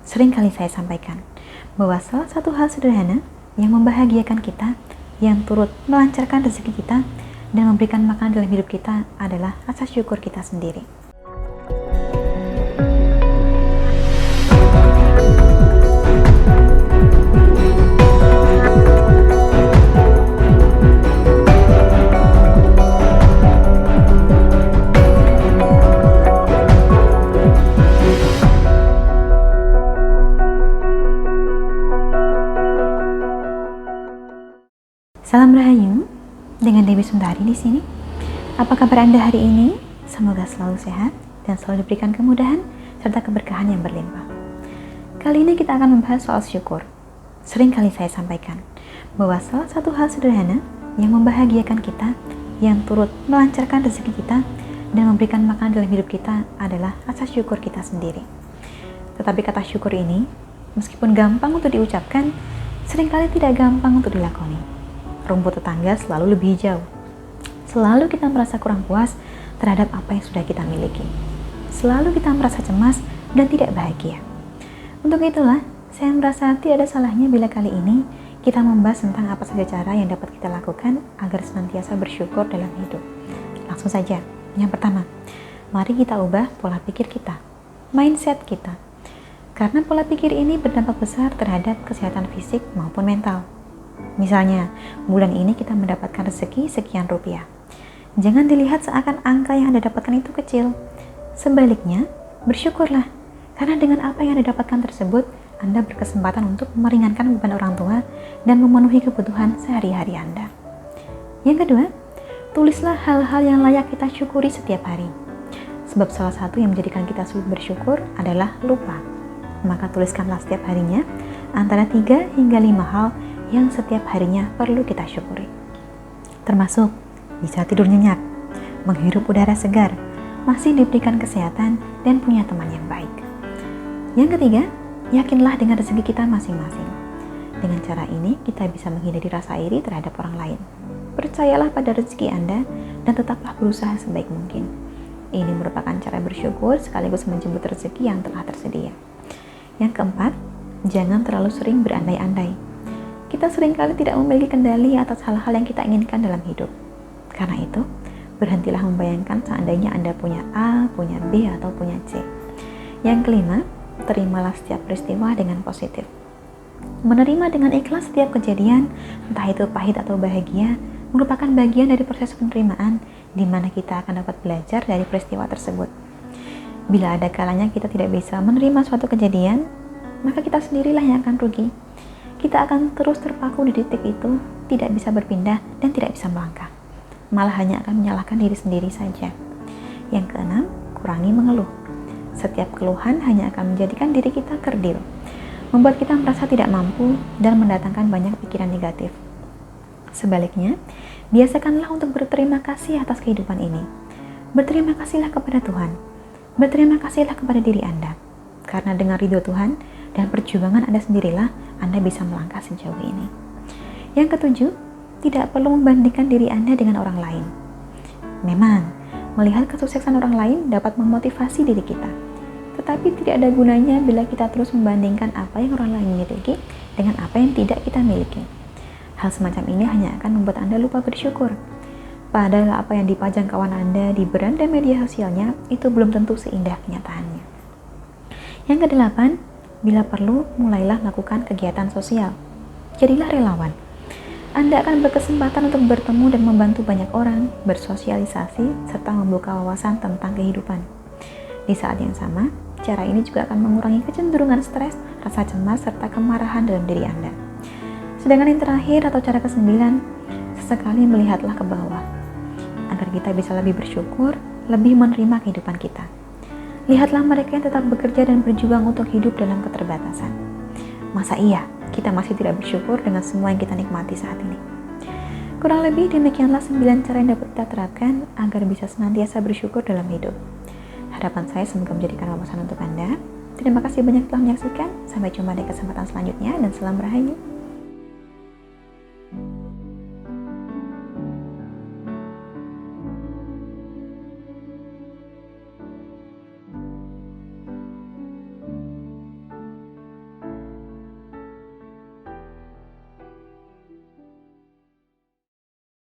Sering kali saya sampaikan bahwa salah satu hal sederhana yang membahagiakan kita, yang turut melancarkan rezeki kita, dan memberikan makan dalam hidup kita adalah rasa syukur kita sendiri. Salam Rahayu, dengan Dewi Sundari di sini. Apa kabar Anda hari ini? Semoga selalu sehat dan selalu diberikan kemudahan serta keberkahan yang berlimpah. Kali ini kita akan membahas soal syukur. Sering kali saya sampaikan bahwa salah satu hal sederhana yang membahagiakan kita, yang turut melancarkan rezeki kita, dan memberikan makan dalam hidup kita adalah rasa syukur kita sendiri. Tetapi kata syukur ini, meskipun gampang untuk diucapkan, seringkali tidak gampang untuk dilakoni. Rumput tetangga selalu lebih hijau. Selalu kita merasa kurang puas terhadap apa yang sudah kita miliki. Selalu kita merasa cemas dan tidak bahagia. Untuk itulah, saya merasa tidak ada salahnya bila kali ini kita membahas tentang apa saja cara yang dapat kita lakukan agar senantiasa bersyukur dalam hidup. Langsung saja, yang pertama, mari kita ubah pola pikir kita, mindset kita. Karena pola pikir ini berdampak besar terhadap kesehatan fisik maupun mental. Misalnya, bulan ini kita mendapatkan rezeki sekian rupiah. Jangan dilihat seakan angka yang Anda dapatkan itu kecil. Sebaliknya, bersyukurlah. Karena dengan apa yang Anda dapatkan tersebut, Anda berkesempatan untuk meringankan beban orang tua dan memenuhi kebutuhan sehari-hari Anda. Yang kedua, tulislah hal-hal yang layak kita syukuri setiap hari. Sebab salah satu yang menjadikan kita sulit bersyukur adalah lupa. Maka tuliskanlah setiap harinya antara 3 hingga 5 hal yang setiap harinya perlu kita syukuri. Termasuk bisa tidur nyenyak, menghirup udara segar, masih diberikan kesehatan, dan punya teman yang baik. Yang ketiga, yakinlah dengan rezeki kita masing-masing. Dengan cara ini, kita bisa menghindari rasa iri terhadap orang lain. Percayalah pada rezeki Anda dan tetaplah berusaha sebaik mungkin. Ini merupakan cara bersyukur sekaligus menjemput rezeki yang telah tersedia. Yang keempat, jangan terlalu sering berandai-andai. Kita seringkali tidak memiliki kendali atas hal-hal yang kita inginkan dalam hidup. Karena itu, berhentilah membayangkan seandainya Anda punya A, punya B, atau punya C. Yang kelima, terimalah setiap peristiwa dengan positif. Menerima dengan ikhlas setiap kejadian, entah itu pahit atau bahagia, merupakan bagian dari proses penerimaan di mana kita akan dapat belajar dari peristiwa tersebut. Bila ada kalanya kita tidak bisa menerima suatu kejadian, maka kita sendirilah yang akan rugi. Kita akan terus terpaku di titik itu, tidak bisa berpindah dan tidak bisa melangkah. Malah hanya akan menyalahkan diri sendiri saja. Yang keenam, kurangi mengeluh. Setiap keluhan hanya akan menjadikan diri kita kerdil, membuat kita merasa tidak mampu dan mendatangkan banyak pikiran negatif. Sebaliknya, biasakanlah untuk berterima kasih atas kehidupan ini. Berterima kasihlah kepada Tuhan. Berterima kasihlah kepada diri Anda. Karena dengan ridho Tuhan dan perjuangan Anda sendirilah Anda bisa melangkah sejauh ini. Yang ketujuh, tidak perlu membandingkan diri Anda dengan orang lain. Memang, melihat kesuksesan orang lain dapat memotivasi diri kita. Tetapi tidak ada gunanya bila kita terus membandingkan apa yang orang lain miliki dengan apa yang tidak kita miliki. Hal semacam ini hanya akan membuat Anda lupa bersyukur. Padahal apa yang dipajang kawan Anda di beranda media sosialnya itu belum tentu seindah kenyataannya. Yang kedelapan, bila perlu, mulailah melakukan kegiatan sosial. Jadilah relawan. Anda akan berkesempatan untuk bertemu dan membantu banyak orang, bersosialisasi, serta membuka wawasan tentang kehidupan. Di saat yang sama, cara ini juga akan mengurangi kecenderungan stres, rasa cemas, serta kemarahan dalam diri Anda. Sedangkan yang terakhir atau cara ke-9, sesekali melihatlah ke bawah, agar kita bisa lebih bersyukur, lebih menerima kehidupan kita. Lihatlah mereka yang tetap bekerja dan berjuang untuk hidup dalam keterbatasan. Masa iya kita masih tidak bersyukur dengan semua yang kita nikmati saat ini? Kurang lebih demikianlah 9 cara yang dapat kita terapkan agar bisa senantiasa bersyukur dalam hidup. Harapan saya semoga menjadikan wawasan untuk Anda. Terima kasih banyak telah menyaksikan. Sampai jumpa di kesempatan selanjutnya dan salam Rahayu.